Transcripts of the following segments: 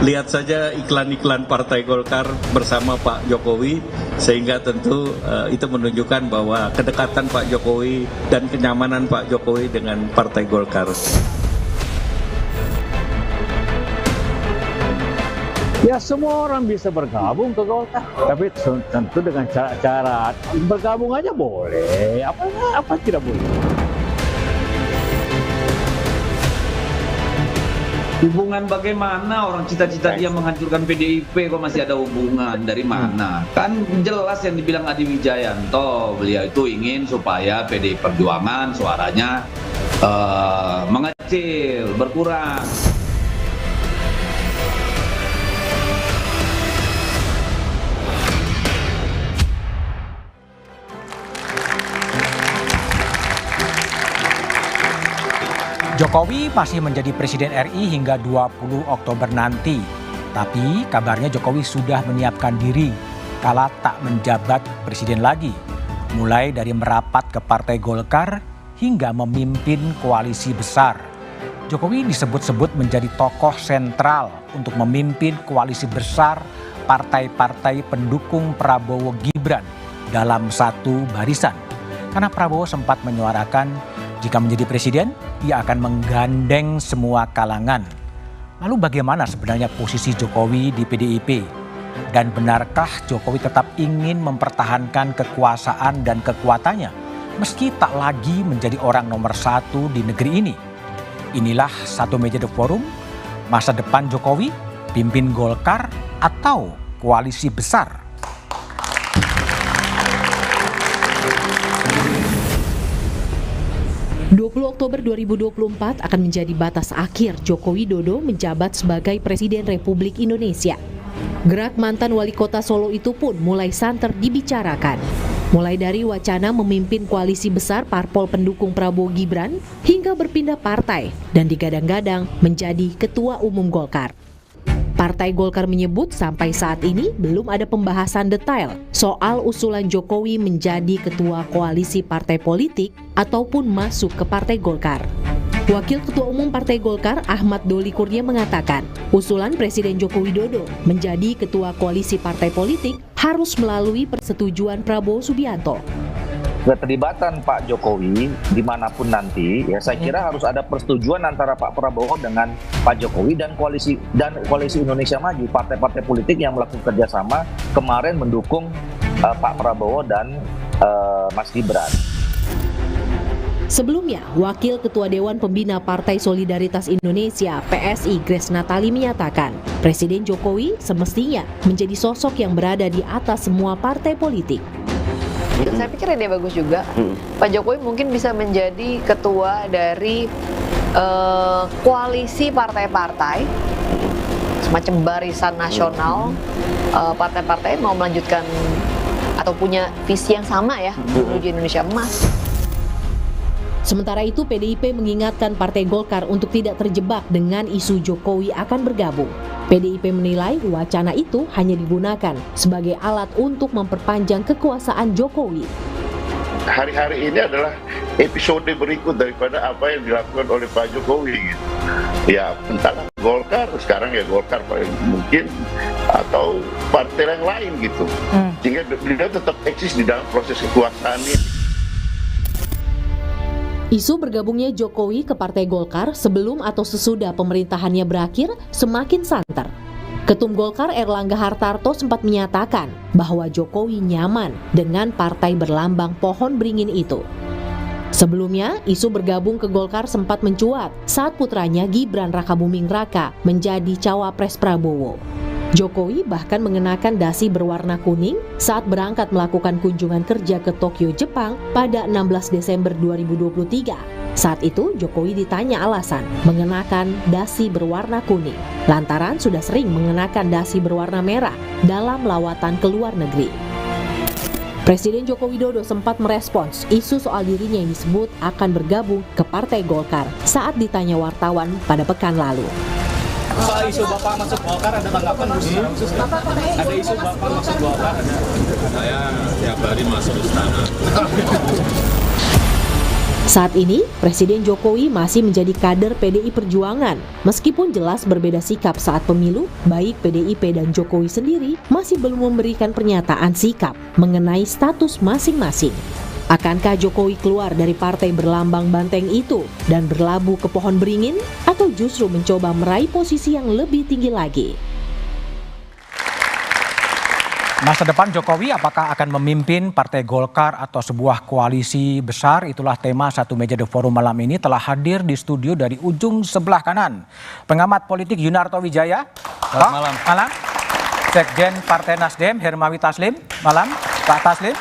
Lihat saja iklan-iklan Partai Golkar bersama Pak Jokowi, sehingga tentu itu menunjukkan bahwa kedekatan Pak Jokowi dan kenyamanan Pak Jokowi dengan Partai Golkar. Ya, semua orang bisa bergabung ke Golkar, tapi tentu dengan cara-cara bergabung aja boleh, apa tidak boleh. Hubungan bagaimana? Orang cita-cita dia menghancurkan PDIP kok masih ada hubungan? Dari mana? Kan jelas yang dibilang Adi Wijayanto, beliau itu ingin supaya PDI Perjuangan suaranya mengecil, berkurang. Jokowi masih menjadi Presiden RI hingga 20 Oktober nanti. Tapi kabarnya Jokowi sudah menyiapkan diri kala tak menjabat Presiden lagi. Mulai dari merapat ke Partai Golkar hingga memimpin koalisi besar. Jokowi disebut-sebut menjadi tokoh sentral untuk memimpin koalisi besar partai-partai pendukung Prabowo Gibran dalam satu barisan. Karena Prabowo sempat menyuarakan jika menjadi presiden, ia akan menggandeng semua kalangan. Lalu bagaimana sebenarnya posisi Jokowi di PDIP? Dan benarkah Jokowi tetap ingin mempertahankan kekuasaan dan kekuatannya meski tak lagi menjadi orang nomor satu di negeri ini? Inilah Satu Meja The Forum, masa depan Jokowi, pimpin Golkar atau koalisi besar. 20 Oktober 2024 akan menjadi batas akhir Joko Widodo menjabat sebagai Presiden Republik Indonesia. Gerak mantan wali kota Solo itu pun mulai santer dibicarakan. Mulai dari wacana memimpin koalisi besar parpol pendukung Prabowo Gibran hingga berpindah partai dan digadang-gadang menjadi Ketua Umum Golkar. Partai Golkar menyebut sampai saat ini belum ada pembahasan detail soal usulan Jokowi menjadi ketua koalisi partai politik ataupun masuk ke Partai Golkar. Wakil Ketua Umum Partai Golkar Ahmad Doli Kurnia mengatakan, usulan Presiden Joko Widodo menjadi ketua koalisi partai politik harus melalui persetujuan Prabowo Subianto. Keterlibatan Pak Jokowi dimanapun nanti, ya saya kira harus ada persetujuan antara Pak Prabowo dengan Pak Jokowi dan koalisi Indonesia Maju, partai-partai politik yang melakukan kerjasama kemarin mendukung Pak Prabowo dan Mas Gibran. Sebelumnya, Wakil Ketua Dewan Pembina Partai Solidaritas Indonesia (PSI) Grace Natali menyatakan, Presiden Jokowi semestinya menjadi sosok yang berada di atas semua partai politik. Saya pikir ide bagus juga. Pak Jokowi mungkin bisa menjadi ketua dari koalisi partai-partai, semacam barisan nasional, partai-partai mau melanjutkan atau punya visi yang sama ya menuju Indonesia Emas. Sementara itu PDIP mengingatkan Partai Golkar untuk tidak terjebak dengan isu Jokowi akan bergabung. PDIP menilai wacana itu hanya digunakan sebagai alat untuk memperpanjang kekuasaan Jokowi. Hari-hari ini adalah episode berikut daripada apa yang dilakukan oleh Pak Jokowi gitu. Ya entahlah Golkar, sekarang ya Golkar mungkin atau partai yang lain gitu. Sehingga beliau tetap eksis di dalam proses kekuasaan ini. Isu bergabungnya Jokowi ke Partai Golkar sebelum atau sesudah pemerintahannya berakhir semakin santer. Ketum Golkar Erlangga Hartarto sempat menyatakan bahwa Jokowi nyaman dengan partai berlambang pohon beringin itu. Sebelumnya, isu bergabung ke Golkar sempat mencuat saat putranya Gibran Rakabuming Raka menjadi cawapres Prabowo. Jokowi bahkan mengenakan dasi berwarna kuning saat berangkat melakukan kunjungan kerja ke Tokyo, Jepang pada 16 Desember 2023. Saat itu Jokowi ditanya alasan mengenakan dasi berwarna kuning, lantaran sudah sering mengenakan dasi berwarna merah dalam lawatan ke luar negeri. Presiden Joko Widodo sempat merespons isu soal dirinya yang disebut akan bergabung ke Partai Golkar saat ditanya wartawan pada pekan lalu. Soal isu Bapak masuk Golkar ada tanggapan khusus? Ada isu Bapak masuk Golkar? Saya tiap hari masuk istana. Saat ini, Presiden Jokowi masih menjadi kader PDI Perjuangan. Meskipun jelas berbeda sikap saat pemilu, baik PDIP dan Jokowi sendiri masih belum memberikan pernyataan sikap mengenai status masing-masing. Akankah Jokowi keluar dari partai berlambang banteng itu dan berlabuh ke pohon beringin, atau justru mencoba meraih posisi yang lebih tinggi lagi? Masa depan Jokowi apakah akan memimpin Partai Golkar atau sebuah koalisi besar? Itulah tema Satu Meja The Forum malam ini. Telah hadir di studio dari ujung sebelah kanan pengamat politik Yunarto Wijaya. Malam. Malam. Sekjen Partai Nasdem Hermawi Taslim. Malam Pak Taslim.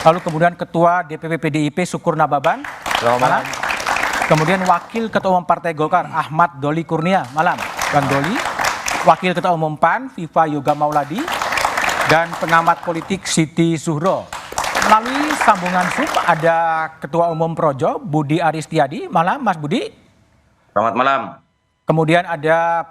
Lalu kemudian Ketua DPP PDIP Syukur Nababan. Malam. Kemudian Wakil Ketua Umum Partai Golkar Ahmad Doli Kurnia. Malam Bang Doli. Wakil Ketua Umum PAN Viva Yoga Mauladi. Dan pengamat politik Siti Zuhro. Melalui sambungan Zoom ada Ketua Umum Projo Budi Aristiadi. Malam Mas Budi. Selamat malam. Kemudian ada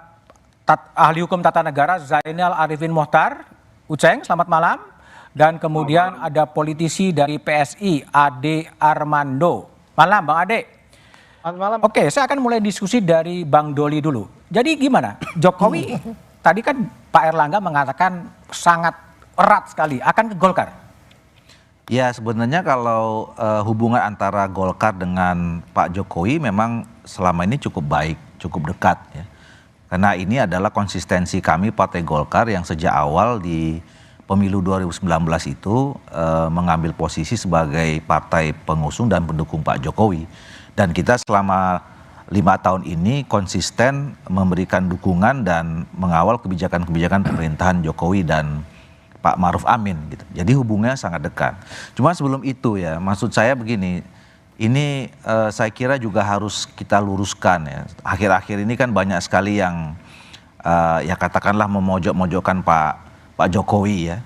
ahli hukum tata negara Zainal Arifin Mohtar. Uceng, selamat malam. Dan kemudian ada politisi dari PSI Ade Armando. Malam Bang Ade. Selamat malam. Oke, saya akan mulai diskusi dari Bang Doli dulu. Jadi gimana? Jokowi tadi kan Pak Erlangga mengatakan sangat erat sekali akan ke Golkar. Ya sebenarnya kalau hubungan antara Golkar dengan Pak Jokowi memang selama ini cukup baik, cukup dekat ya. Karena ini adalah konsistensi kami Partai Golkar yang sejak awal di pemilu 2019 itu mengambil posisi sebagai partai pengusung dan pendukung Pak Jokowi. Dan kita selama 5 tahun ini konsisten memberikan dukungan dan mengawal kebijakan-kebijakan pemerintahan Jokowi dan Pak Ma'ruf Amin gitu. Jadi hubungannya sangat dekat. Cuma sebelum itu ya, maksud saya begini, ini saya kira juga harus kita luruskan ya. Akhir-akhir ini kan banyak sekali yang ya katakanlah memojok-mojokkan Pak Jokowi ya.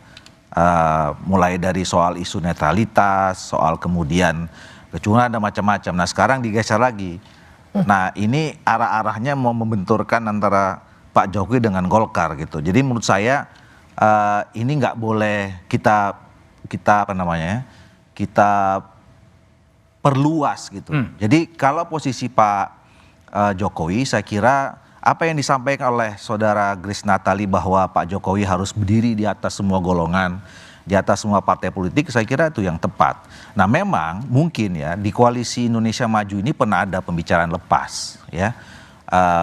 Mulai dari soal isu netralitas, soal kemudian kecurangan dan macam-macam. Nah sekarang digeser lagi. Nah ini arah-arahnya mau membenturkan antara Pak Jokowi dengan Golkar gitu. Jadi menurut saya ini nggak boleh kita apa namanya kita perluas gitu. Jadi kalau posisi Pak Jokowi saya kira apa yang disampaikan oleh saudara Grace Natali bahwa Pak Jokowi harus berdiri di atas semua golongan, di atas semua partai politik, saya kira itu yang tepat. Nah memang mungkin ya di koalisi Indonesia Maju ini pernah ada pembicaraan lepas ya,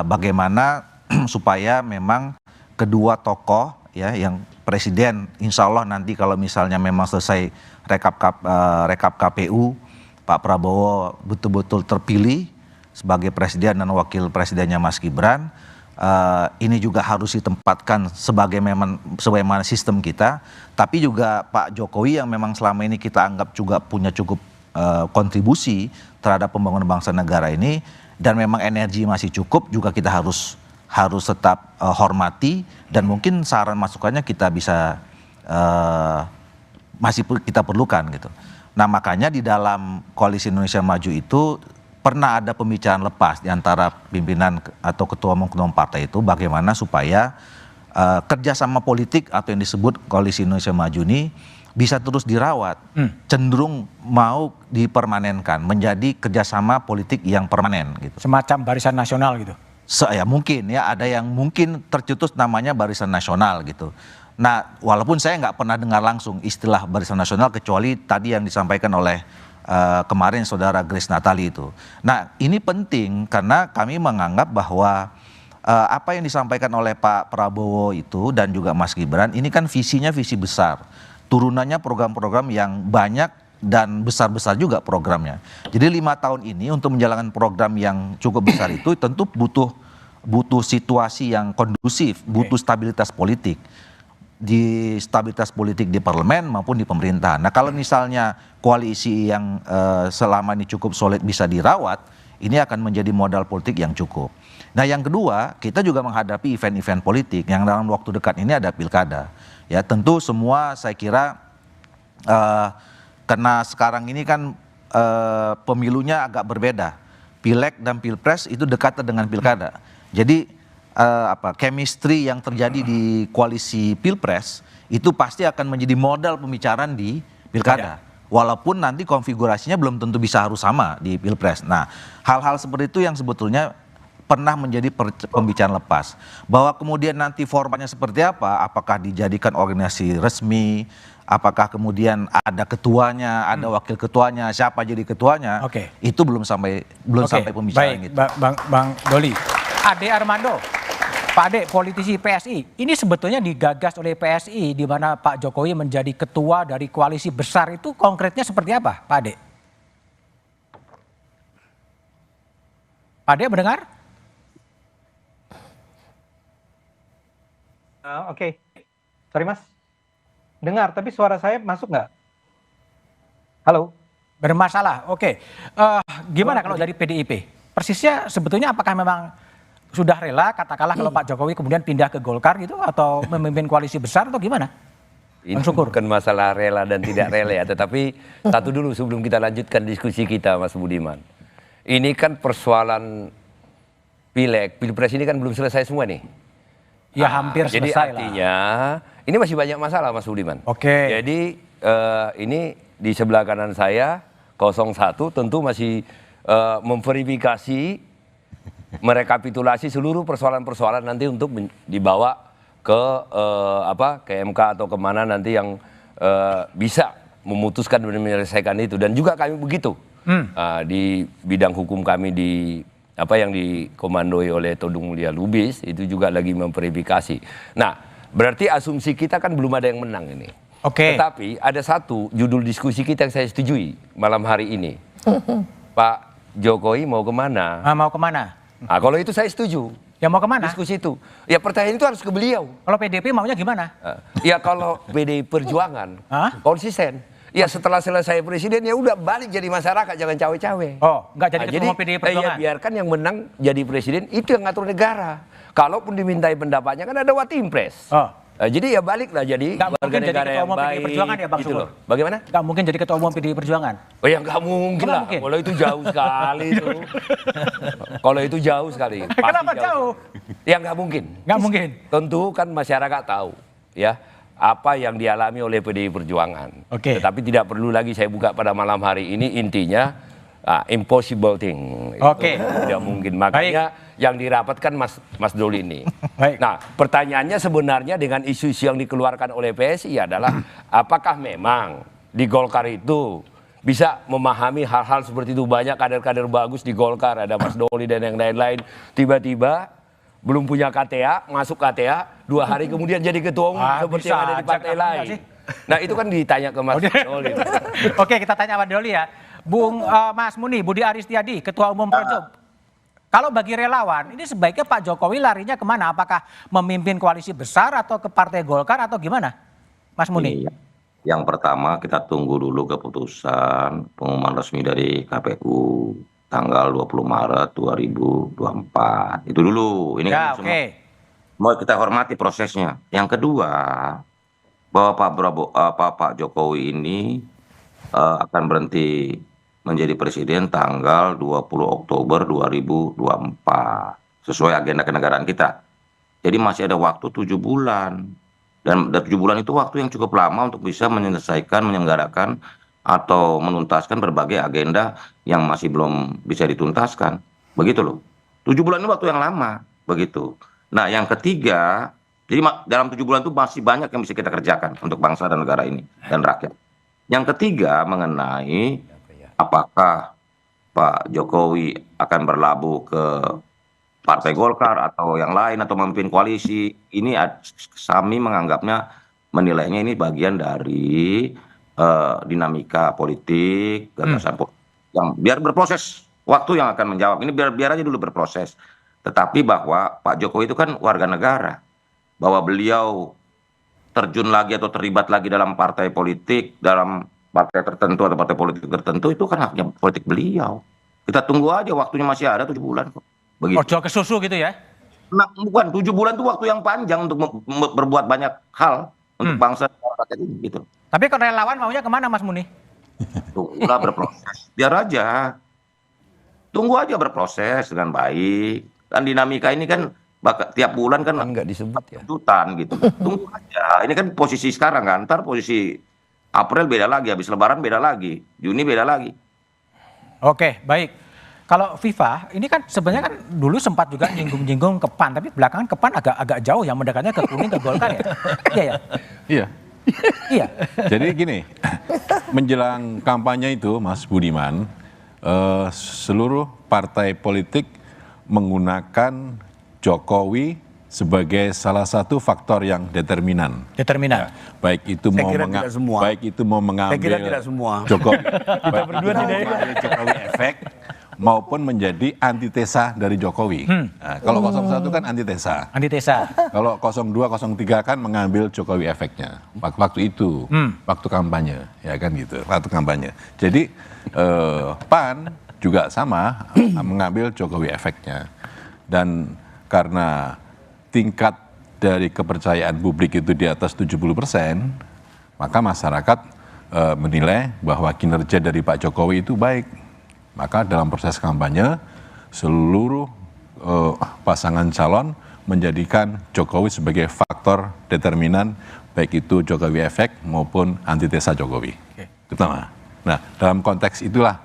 bagaimana supaya memang kedua tokoh ya yang presiden insya Allah nanti kalau misalnya memang selesai rekap KPU Pak Prabowo betul-betul terpilih sebagai presiden dan wakil presidennya Mas Gibran, ini juga harus ditempatkan sebagaimana sistem kita, tapi juga Pak Jokowi yang memang selama ini kita anggap juga punya cukup kontribusi terhadap pembangunan bangsa negara ini dan memang energi masih cukup juga kita harus tetap hormati dan mungkin saran masukannya kita bisa masih kita perlukan gitu. Nah makanya di dalam koalisi Indonesia Maju itu pernah ada pembicaraan lepas di antara pimpinan atau ketua umum partai itu bagaimana supaya kerjasama politik atau yang disebut koalisi Indonesia Maju ini bisa terus dirawat, cenderung mau dipermanenkan menjadi kerjasama politik yang permanen gitu. Semacam barisan nasional gitu. Ya mungkin ya ada yang mungkin tercetus namanya Barisan Nasional gitu. Nah walaupun saya nggak pernah dengar langsung istilah Barisan Nasional kecuali tadi yang disampaikan oleh kemarin saudara Grace Natali itu. Nah ini penting karena kami menganggap bahwa apa yang disampaikan oleh Pak Prabowo itu dan juga Mas Gibran ini kan visinya visi besar. Turunannya program-program yang banyak dan besar-besar juga programnya. Jadi 5 tahun ini untuk menjalankan program yang cukup besar itu tentu butuh situasi yang kondusif, butuh stabilitas politik. di stabilitas politik di parlemen maupun di pemerintahan. Nah, kalau misalnya koalisi yang selama ini cukup solid bisa dirawat, ini akan menjadi modal politik yang cukup. Nah, yang kedua, kita juga menghadapi event-event politik yang dalam waktu dekat ini ada pilkada. Ya, tentu semua saya kira karena sekarang ini kan pemilunya agak berbeda. Pileg dan pilpres itu dekat dengan pilkada. Jadi chemistry yang terjadi di koalisi pilpres itu pasti akan menjadi modal pembicaraan di pilkada. Walaupun nanti konfigurasinya belum tentu bisa harus sama di pilpres. Nah, hal-hal seperti itu yang sebetulnya pernah menjadi pembicaraan lepas. Bahwa kemudian nanti formatnya seperti apa, apakah dijadikan organisasi resmi, apakah kemudian ada ketuanya, ada wakil ketuanya, siapa jadi ketuanya, itu belum sampai pembicaraan baik, gitu. Bang Doli. Ade Armando, Pak Ade, politisi PSI, ini sebetulnya digagas oleh PSI di mana Pak Jokowi menjadi ketua dari koalisi besar, itu konkretnya seperti apa, Pak Ade? Pak Ade mendengar? Oke. Sorry Mas. Dengar, tapi suara saya masuk nggak? Halo? Bermasalah, oke. Gimana kalau dari PDIP? Persisnya sebetulnya apakah memang sudah rela, katakanlah kalau Pak Jokowi kemudian pindah ke Golkar gitu, atau memimpin koalisi besar, atau gimana? Ini bukan masalah rela dan tidak rela ya, tetapi satu dulu sebelum kita lanjutkan diskusi kita, Mas Budiman. Ini kan persoalan pileg, pilpres ini kan belum selesai semua nih. Ya hampir selesai lah. Jadi artinya ini masih banyak masalah, Mas Budiman. Oke. Jadi ini di sebelah kanan saya 01 tentu masih memverifikasi, merekapitulasi seluruh persoalan-persoalan nanti untuk dibawa ke ke MK atau kemana nanti yang bisa memutuskan dan menyelesaikan itu. Dan juga kami begitu di bidang hukum kami di yang dikomandoi oleh Todung Mulia Lubis itu juga lagi memverifikasi. Nah, berarti asumsi kita kan belum ada yang menang ini. Oke. Tetapi ada satu judul diskusi kita yang saya setujui malam hari ini. Pak Jokowi mau kemana? Mau kemana? Nah, kalau itu saya setuju. Ya mau kemana? Diskusi itu. Ya pertanyaan itu harus ke beliau. Kalau PDIP maunya gimana? Ya kalau PDI Perjuangan konsisten. Ya setelah selesai presiden ya udah balik jadi masyarakat, jangan cawe-cawe. Oh, nggak jadi ketua umum PDI Perjuangan. Ya biarkan yang menang jadi presiden itu yang ngatur negara. Kalaupun dimintai pendapatnya kan ada Watimpres. Jadi ya baliklah jadi warga negara yang baik. Perjuangan ya Bang gitu Sukur. Bagaimana? Nggak mungkin jadi ketua umum PDI Perjuangan. Oh ya nggak mungkin lah. Kalau itu jauh sekali itu. Kalau itu jauh sekali. Kenapa jauh? Ya nggak mungkin. Nggak mungkin. Tentu kan masyarakat tahu ya apa yang dialami oleh PDI Perjuangan. Oke. Tetapi tidak perlu lagi saya buka pada malam hari ini, intinya impossible thing. Oke. Tidak mungkin. Makanya yang dirapatkan Mas Doli ini. Nah, pertanyaannya sebenarnya dengan isu-isu yang dikeluarkan oleh PSI adalah apakah memang di Golkar itu bisa memahami hal-hal seperti itu? Banyak kader-kader bagus di Golkar, ada Mas Doli dan yang lain-lain. Tiba-tiba belum punya KTA, masuk KTA, 2 hari kemudian jadi ketua umum seperti yang ada di partai lain. Nah itu kan ditanya ke Mas Doli. Oke, kita tanya Mas Doli ya. Mas Muni, Budi Aristiadi, Ketua Umum Projo. Kalau bagi relawan, ini sebaiknya Pak Jokowi larinya kemana? Apakah memimpin koalisi besar atau ke Partai Golkar atau gimana? Mas Muni? Yang pertama kita tunggu dulu keputusan pengumuman resmi dari KPU. Tanggal 20 Maret 2024. Itu dulu. Ini kan mau kita hormati prosesnya. Yang kedua, bahwa Pak Jokowi ini akan berhenti menjadi presiden tanggal 20 Oktober 2024. Sesuai agenda kenegaraan kita. Jadi masih ada waktu 7 bulan. Dan 7 bulan itu waktu yang cukup lama untuk bisa menyelesaikan, menyelenggarakan atau menuntaskan berbagai agenda yang masih belum bisa dituntaskan. Begitu loh. 7 bulan itu waktu yang lama. Begitu. Nah yang ketiga, jadi dalam 7 bulan itu masih banyak yang bisa kita kerjakan untuk bangsa dan negara ini dan rakyat. Yang ketiga mengenai apakah Pak Jokowi akan berlabuh ke Partai Golkar atau yang lain atau memimpin koalisi. Ini kami menganggapnya, menilainya ini bagian dari dinamika politik, gagasan yang biar berproses, waktu yang akan menjawab. Ini biar aja dulu berproses. Tetapi bahwa Pak Jokowi itu kan warga negara, bahwa beliau terjun lagi atau terlibat lagi dalam partai politik, dalam partai tertentu atau partai politik tertentu, itu kan haknya politik beliau. Kita tunggu aja, waktunya masih ada 7 bulan kok. Begitu. Ojo ke susu gitu ya? Nah, bukan 7 bulan itu waktu yang panjang untuk berbuat banyak hal untuk bangsa dan rakyat ini gitu. Tapi kalau relawan maunya kemana Mas Muni? Tunggulah berproses. Biar aja. Tunggu aja berproses dengan baik. Kan dinamika ini kan tiap bulan kan nggak disebut ya. Kejutan gitu. Tunggu aja. Ini kan posisi sekarang kan. Ntar posisi April beda lagi, habis Lebaran beda lagi, Juni beda lagi. Oke, baik. Kalau FIFA, ini kan sebenarnya kan dulu sempat juga nyinggung-nyinggung ke PAN, tapi belakangan ke PAN agak jauh yang mendekatnya ke Kuning, ke Golkar ya? Iya ya? Iya. Iya. Jadi gini, menjelang kampanye itu Mas Budiman, seluruh partai politik menggunakan Jokowi sebagai salah satu faktor yang determinan. Determinan. Baik itu mau mengambil Jokowi, Jokowi efek maupun menjadi antitesa dari Jokowi. Nah, kalau 01 kan antitesa. Antitesa. Kalau 02, 03 kan mengambil Jokowi efeknya. Waktu itu, waktu kampanye, ya kan gitu, waktu kampanye. Jadi PAN juga sama mengambil Jokowi efeknya. Dan karena tingkat dari kepercayaan publik itu di atas 70%, maka masyarakat menilai bahwa kinerja dari Pak Jokowi itu baik. Maka dalam proses kampanye, seluruh pasangan calon menjadikan Jokowi sebagai faktor determinan, baik itu Jokowi efek maupun antitesa Jokowi. Pertama. Nah, dalam konteks itulah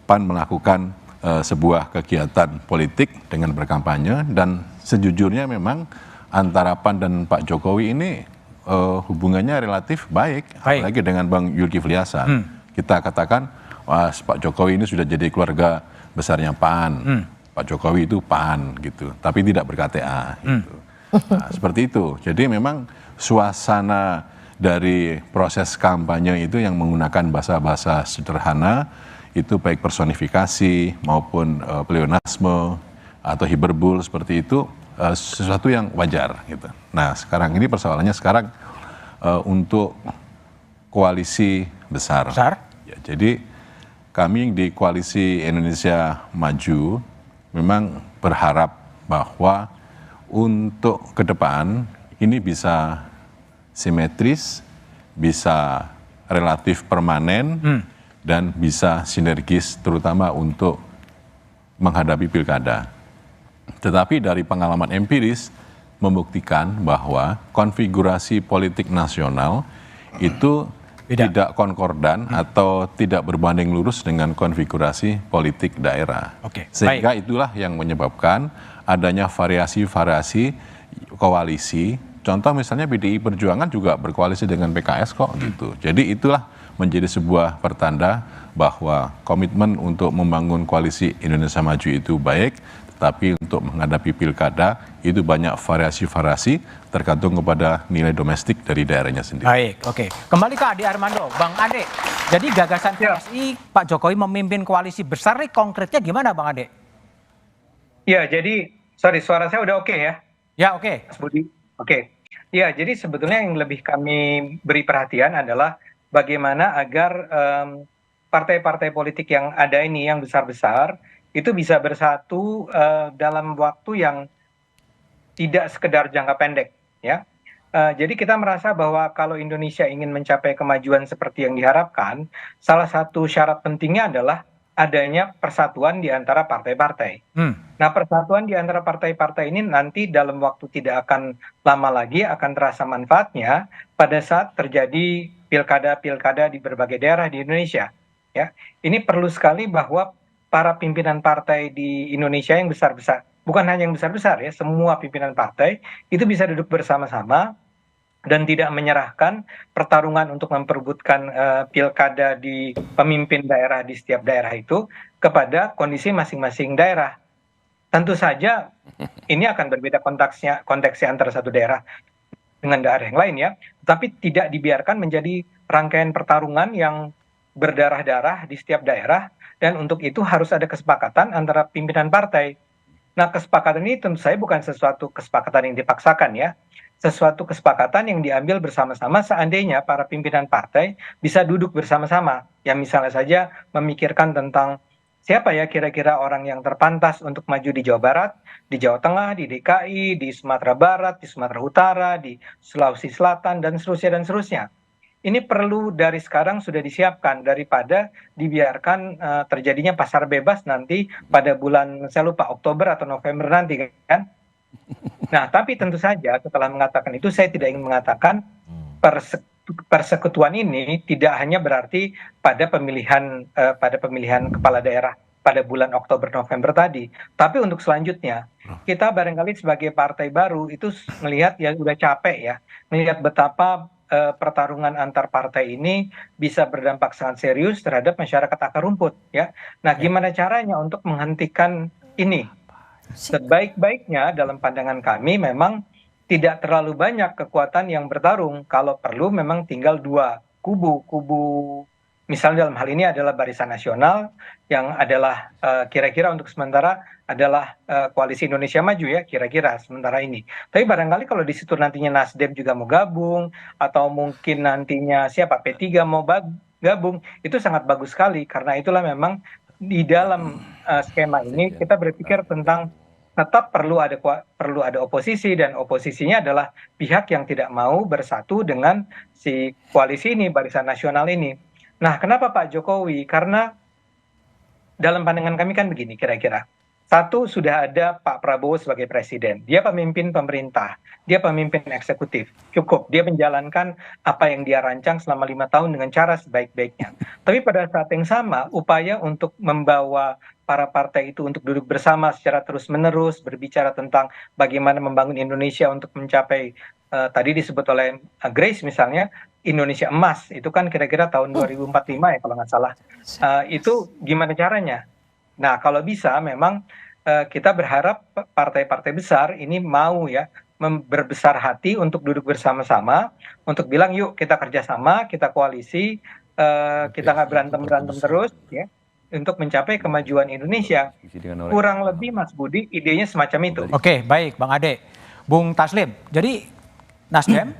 PAN melakukan sebuah kegiatan politik dengan berkampanye, dan sejujurnya memang antara PAN dan Pak Jokowi ini hubungannya relatif baik, apalagi dengan Bang Zulkifli Hasan. Kita katakan, wah, Pak Jokowi ini sudah jadi keluarga besarnya PAN. Pak Jokowi itu PAN gitu, tapi tidak ber-KTA gitu. Nah, seperti itu. Jadi memang suasana dari proses kampanye itu yang menggunakan bahasa-bahasa sederhana, itu baik personifikasi maupun pleonasme atau hiperbol seperti itu, sesuatu yang wajar gitu. Nah, sekarang ini persoalannya untuk koalisi besar. Ya, jadi kami di Koalisi Indonesia Maju memang berharap bahwa untuk ke depan ini bisa simetris, bisa relatif permanen, dan bisa sinergis terutama untuk menghadapi pilkada. Tetapi dari pengalaman empiris membuktikan bahwa konfigurasi politik nasional itu tidak konkordan atau tidak berbanding lurus dengan konfigurasi politik daerah. Sehingga itulah yang menyebabkan adanya variasi-variasi koalisi. Contoh misalnya PDI Perjuangan juga berkoalisi dengan PKS kok gitu. Jadi itulah menjadi sebuah pertanda bahwa komitmen untuk membangun Koalisi Indonesia Maju itu baik, tetapi untuk menghadapi pilkada itu banyak variasi-variasi tergantung kepada nilai domestik dari daerahnya sendiri. Baik, oke. Kembali ke Ade Armando. Bang Ade, jadi gagasan PSI Pak Jokowi memimpin koalisi besar ini konkretnya gimana Bang Ade? Ya, jadi, suara saya udah oke ya? Ya, oke. Mas Budi, oke. Ya, jadi sebetulnya yang lebih kami beri perhatian adalah bagaimana agar partai-partai politik yang ada ini, yang besar-besar, itu bisa bersatu dalam waktu yang tidak sekedar jangka pendek, ya. Jadi kita merasa bahwa kalau Indonesia ingin mencapai kemajuan seperti yang diharapkan, salah satu syarat pentingnya adalah adanya persatuan di antara partai-partai. Nah, persatuan di antara partai-partai ini nanti dalam waktu tidak akan lama lagi akan terasa manfaatnya pada saat terjadi pilkada-pilkada di berbagai daerah di Indonesia. Ya, ini perlu sekali bahwa para pimpinan partai di Indonesia yang besar-besar, bukan hanya yang besar-besar ya, semua pimpinan partai itu bisa duduk bersama-sama dan tidak menyerahkan pertarungan untuk memperebutkan pilkada di pemimpin daerah di setiap daerah itu kepada kondisi masing-masing daerah. Tentu saja ini akan berbeda konteksnya antara satu daerah dengan daerah yang lain ya, tapi tidak dibiarkan menjadi rangkaian pertarungan yang berdarah-darah di setiap daerah, dan untuk itu harus ada kesepakatan antara pimpinan partai. Nah, kesepakatan ini tentu saja bukan sesuatu kesepakatan yang dipaksakan ya. Sesuatu kesepakatan yang diambil bersama-sama seandainya para pimpinan partai bisa duduk bersama-sama. Yang misalnya saja memikirkan tentang siapa ya kira-kira orang yang terpantas untuk maju di Jawa Barat, di Jawa Tengah, di DKI, di Sumatera Barat, di Sumatera Utara, di Sulawesi Selatan, dan seterusnya dan seterusnya. Ini perlu dari sekarang sudah disiapkan daripada dibiarkan terjadinya pasar bebas nanti pada bulan, saya lupa, Oktober atau November nanti kan. Nah, tapi tentu saja setelah mengatakan itu saya tidak ingin mengatakan persekutuan ini tidak hanya berarti pada pemilihan kepala daerah pada bulan Oktober November tadi, tapi untuk selanjutnya kita barangkali sebagai partai baru itu melihat ya udah capek ya melihat betapa pertarungan antar partai ini bisa berdampak sangat serius terhadap masyarakat akar rumput ya. Nah, gimana caranya untuk menghentikan ini? Sebaik-baiknya dalam pandangan kami memang tidak terlalu banyak kekuatan yang bertarung. Kalau perlu memang tinggal dua kubu misalnya dalam hal ini adalah Barisan Nasional yang adalah kira-kira untuk sementara adalah Koalisi Indonesia Maju ya kira-kira sementara ini. Tapi barangkali kalau di situ nantinya Nasdem juga mau gabung atau mungkin nantinya siapa P3 mau gabung, itu sangat bagus sekali karena itulah memang di dalam skema ini kita berpikir tentang tetap perlu ada oposisi dan oposisinya adalah pihak yang tidak mau bersatu dengan si koalisi ini Barisan Nasional ini. Nah, kenapa Pak Jokowi? Karena dalam pandangan kami kan begini kira-kira. Satu, sudah ada Pak Prabowo sebagai presiden. Dia pemimpin pemerintah, dia pemimpin eksekutif. Cukup, dia menjalankan apa yang dia rancang selama 5 tahun dengan cara sebaik-baiknya. Tapi pada saat yang sama, upaya untuk membawa para partai itu untuk duduk bersama secara terus-menerus, berbicara tentang bagaimana membangun Indonesia untuk mencapai, tadi disebut oleh Grace misalnya, Indonesia Emas. Itu kan kira-kira tahun 2045 ya kalau nggak salah. Itu gimana caranya? Nah, kalau bisa memang kita berharap partai-partai besar ini mau ya berbesar hati untuk duduk bersama-sama, untuk bilang yuk kita kerjasama, kita koalisi, kita nggak berantem terus ya, untuk mencapai kemajuan Indonesia. Kurang lebih Mas Budi idenya semacam itu. Oke, baik Bang Ade. Bung Taslim, jadi Nasdem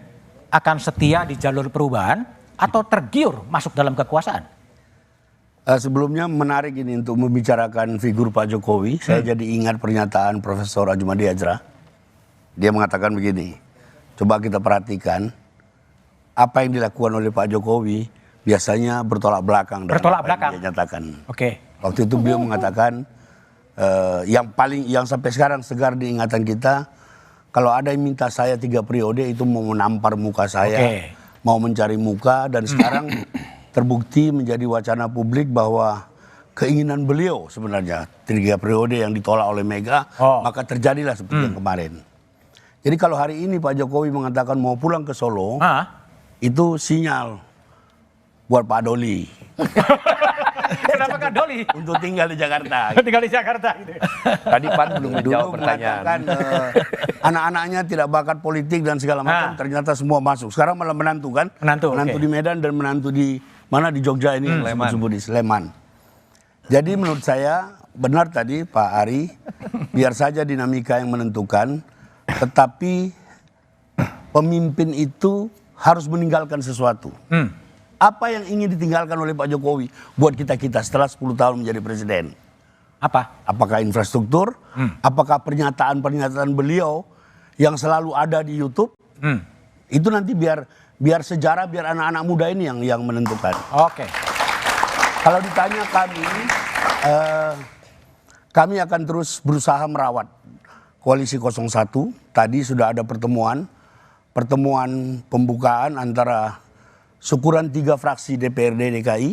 akan setia di jalur perubahan atau tergiur masuk dalam kekuasaan? Sebelumnya menarik ini untuk membicarakan figur Pak Jokowi. Saya jadi ingat pernyataan Profesor Ajumadi Ajra. Dia mengatakan begini, coba kita perhatikan apa yang dilakukan oleh Pak Jokowi biasanya bertolak belakang dengan apa yang dia nyatakan. Waktu itu beliau mengatakan yang sampai sekarang segar di ingatan kita, kalau ada yang minta saya 3 periode itu mau menampar muka saya, mau mencari muka, dan sekarang terbukti menjadi wacana publik bahwa keinginan beliau sebenarnya 3 periode yang ditolak oleh Mega, maka terjadilah seperti yang kemarin. Jadi kalau hari ini Pak Jokowi mengatakan mau pulang ke Solo, itu sinyal buat Pak Doli. Kenapa Kak Doli? Untuk tinggal di Jakarta. Tinggal di Jakarta gitu. Tadi Pan belum menjawab pertanyaan. Anak-anaknya tidak bakat politik dan segala macam, ternyata semua masuk. Sekarang malah menantu kan? Menantu di Medan dan menantu di mana di Jogja ini, disebut di Sleman. Jadi menurut saya benar tadi Pak Ari, biar saja dinamika yang menentukan, tetapi pemimpin itu harus meninggalkan sesuatu. Apa yang ingin ditinggalkan oleh Pak Jokowi buat kita-kita setelah 10 tahun menjadi presiden? Apa? Apakah infrastruktur? Apakah pernyataan-pernyataan beliau yang selalu ada di YouTube? Itu nanti biar sejarah, biar anak-anak muda ini yang menentukan. Kalau ditanya kami akan terus berusaha merawat Koalisi 01. Tadi sudah ada pertemuan pembukaan antara syukuran 3 fraksi DPRD DKI.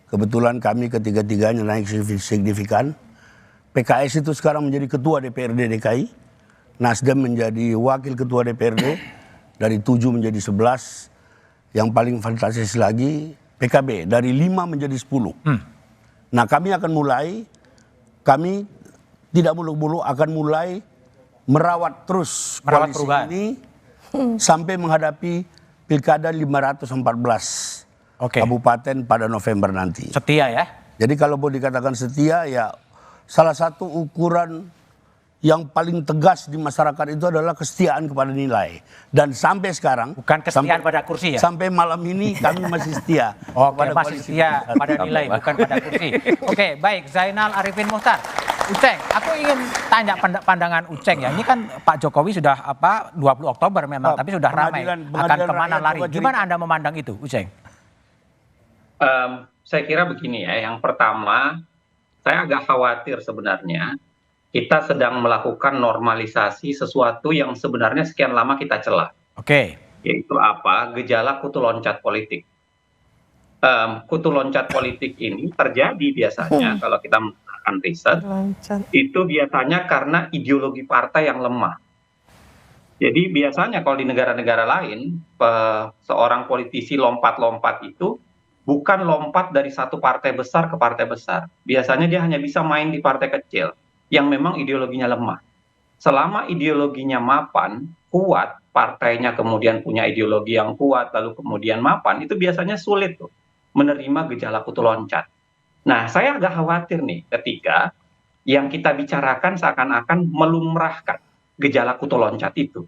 Kebetulan kami ketiga-tiganya naik signifikan. PKS itu sekarang menjadi ketua DPRD DKI. Nasdem menjadi wakil ketua DPRD. Dari 7 menjadi 11. Yang paling fantastis lagi PKB dari 5 menjadi 10. Nah, kami tidak muluk-muluk akan mulai merawat terus koalisi ini sampai menghadapi Pilkada 514 kabupaten pada November nanti. Setia ya? Jadi kalau mau dikatakan setia ya salah satu ukuran yang paling tegas di masyarakat itu adalah kesetiaan kepada nilai. Dan sampai sekarang, bukan kesetiaan pada kursi ya? Sampai malam ini kami masih setia. Oke, masih setia pada nilai, bukan pada kursi. Oke, baik. Zainal Arifin Muchtar. Uceng, aku ingin tanya pandangan Uceng ya. Ini kan Pak Jokowi sudah 20 Oktober memang, tapi sudah ramai akan kemana lari. Gimana Anda memandang itu, Uceng? Saya kira begini ya. Yang pertama, saya agak khawatir sebenarnya kita sedang melakukan normalisasi sesuatu yang sebenarnya sekian lama kita celah. Oke. Yaitu apa? Gejala kutu loncat politik. Kutu loncat politik ini terjadi biasanya kalau kita melakukan riset, itu biasanya karena ideologi partai yang lemah. Jadi biasanya kalau di negara-negara lain, seorang politisi lompat-lompat itu bukan lompat dari satu partai besar ke partai besar. Biasanya dia hanya bisa main di partai kecil yang memang ideologinya lemah. Selama ideologinya mapan, kuat, partainya kemudian punya ideologi yang kuat, lalu kemudian mapan, itu biasanya sulit tuh menerima gejala kutu loncat. Nah, saya agak khawatir nih ketika yang kita bicarakan seakan-akan melumrahkan gejala kutu loncat itu.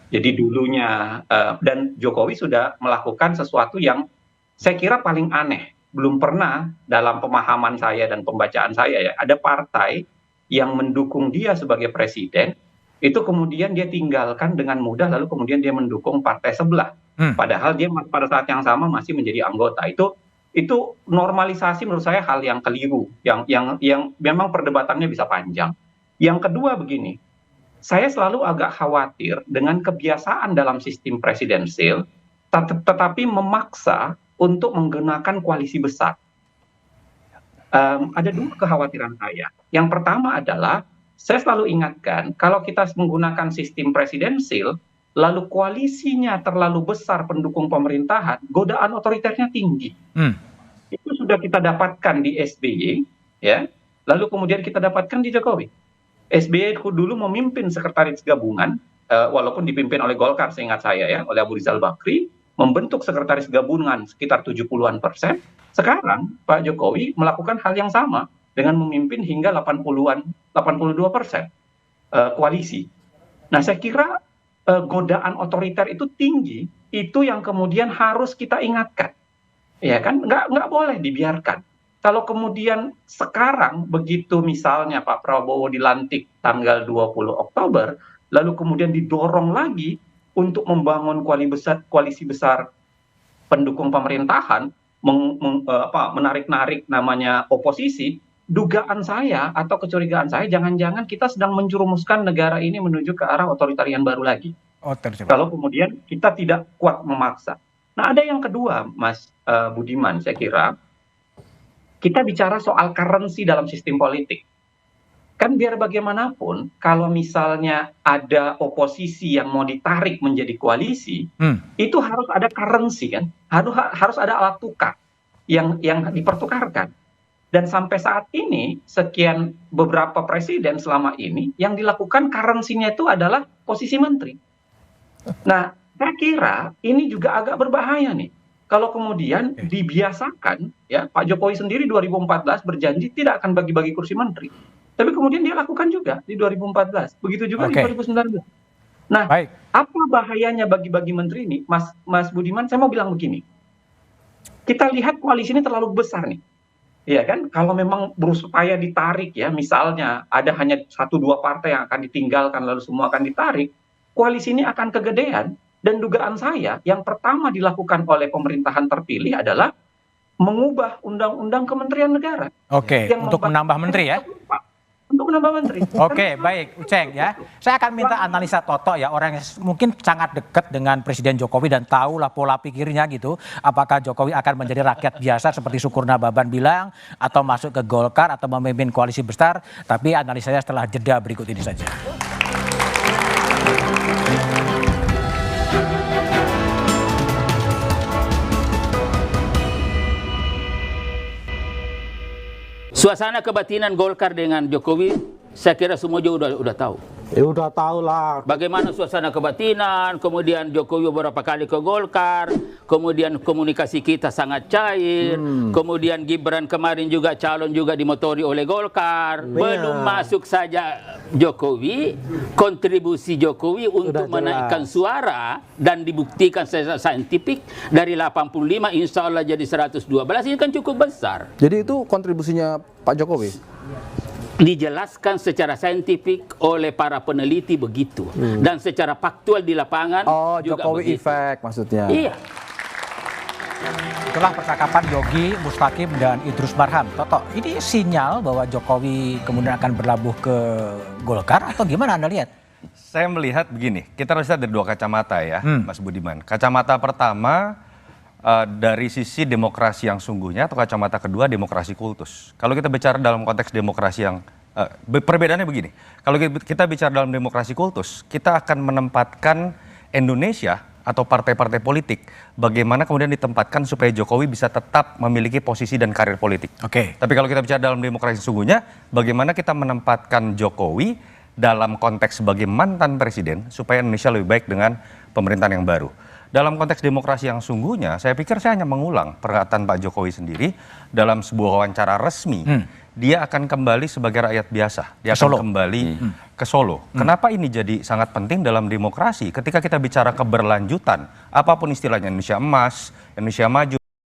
Jadi dulunya, dan Jokowi sudah melakukan sesuatu yang saya kira paling aneh. Belum pernah dalam pemahaman saya dan pembacaan saya ya, ada partai yang mendukung dia sebagai presiden, itu kemudian dia tinggalkan dengan mudah, lalu kemudian dia mendukung partai sebelah. Padahal dia pada saat yang sama masih menjadi anggota. Itu normalisasi menurut saya hal yang keliru, yang memang perdebatannya bisa panjang. Yang kedua begini, saya selalu agak khawatir dengan kebiasaan dalam sistem presidensil, tetapi memaksa untuk menggunakan koalisi besar. Ada dua kekhawatiran saya. Yang pertama adalah, saya selalu ingatkan, kalau kita menggunakan sistem presidensil, lalu koalisinya terlalu besar pendukung pemerintahan, godaan otoriternya tinggi. Itu sudah kita dapatkan di SBY, ya. Lalu kemudian kita dapatkan di Jokowi. SBY dulu memimpin sekretaris gabungan, walaupun dipimpin oleh Golkar, seingat saya ya, oleh Abu Rizal Bakri, membentuk sekretaris gabungan sekitar 70-an%. Sekarang Pak Jokowi melakukan hal yang sama dengan memimpin hingga 82% koalisi. Nah, saya kira godaan otoriter itu tinggi, itu yang kemudian harus kita ingatkan. Ya kan, nggak boleh dibiarkan. Kalau kemudian sekarang begitu misalnya Pak Prabowo dilantik tanggal 20 Oktober, lalu kemudian didorong lagi untuk membangun koalisi besar pendukung pemerintahan, menarik-narik namanya oposisi, dugaan saya atau kecurigaan saya, jangan-jangan kita sedang menjerumuskan negara ini menuju ke arah otoritarian baru lagi. Kalau kemudian kita tidak kuat memaksa. Nah, ada yang kedua, Mas Budiman, saya kira, kita bicara soal currency dalam sistem politik. Kan biar bagaimanapun, kalau misalnya ada oposisi yang mau ditarik menjadi koalisi, itu harus ada currency kan, harus ada alat tukar yang dipertukarkan. Dan sampai saat ini, sekian beberapa presiden selama ini, yang dilakukan currency-nya itu adalah posisi menteri. Nah, saya kira ini juga agak berbahaya nih. Kalau kemudian dibiasakan, ya Pak Jokowi sendiri 2014 berjanji tidak akan bagi-bagi kursi menteri. Tapi kemudian dia lakukan juga di 2014. Begitu juga di 2019. Nah, apa bahayanya bagi-bagi menteri ini? Mas Budiman, saya mau bilang begini. Kita lihat koalisi ini terlalu besar nih. Ya kan, kalau memang berupaya ditarik ya, misalnya ada hanya 1-2 partai yang akan ditinggalkan lalu semua akan ditarik, koalisi ini akan kegedean. Dan dugaan saya yang pertama dilakukan oleh pemerintahan terpilih adalah mengubah undang-undang Kementerian Negara. Untuk menambah menteri ya? Untuk menambah menteri. Baik, Uceng ya. Saya akan minta analisa Toto ya, orang yang mungkin sangat dekat dengan Presiden Jokowi dan tahulah pola pikirnya gitu. Apakah Jokowi akan menjadi rakyat biasa seperti Sukurna Baban bilang, atau masuk ke Golkar atau memimpin koalisi besar. Tapi analisanya setelah jeda berikut ini saja. Suasana kebatinan Golkar dengan Jokowi, saya kira semua juga udah tahu. Ya udah tahu lah. Bagaimana suasana kebatinan, kemudian Jokowi beberapa kali ke Golkar, kemudian komunikasi kita sangat cair, kemudian Gibran kemarin juga calon juga dimotori oleh Golkar. Belum masuk saja Jokowi, kontribusi Jokowi untuk menaikkan suara dan dibuktikan secara saintifik dari 85 insya Allah jadi 112 ini kan cukup besar. Jadi itu kontribusinya Pak Jokowi? Dijelaskan secara saintifik oleh para peneliti begitu dan secara faktual di lapangan juga Jokowi begitu. efek maksudnya. Iya. Itulah percakapan Yogi, Mustaqim, dan Idrus Marham. Toto, ini sinyal bahwa Jokowi kemudian akan berlabuh ke Golkar atau gimana Anda lihat? Saya melihat begini, kita harus lihat dari dua kacamata ya, Mas Budiman. Kacamata pertama dari sisi demokrasi yang sungguhnya, atau kacamata kedua demokrasi kultus. Kalau kita bicara dalam konteks demokrasi yang perbedaannya begini, kalau kita bicara dalam demokrasi kultus, kita akan menempatkan Indonesia atau partai-partai politik bagaimana kemudian ditempatkan supaya Jokowi bisa tetap memiliki posisi dan karir politik. Oke. Tapi kalau kita bicara dalam demokrasi sungguhnya, bagaimana kita menempatkan Jokowi dalam konteks sebagai mantan presiden supaya Indonesia lebih baik dengan pemerintahan yang baru. Dalam konteks demokrasi yang sungguhnya, saya pikir saya hanya mengulang perkataan Pak Jokowi sendiri dalam sebuah wawancara resmi. Dia akan kembali sebagai rakyat biasa. Dia akan kembali ke Solo. Kenapa ini jadi sangat penting dalam demokrasi? Ketika kita bicara keberlanjutan, apapun istilahnya, Indonesia emas, Indonesia maju,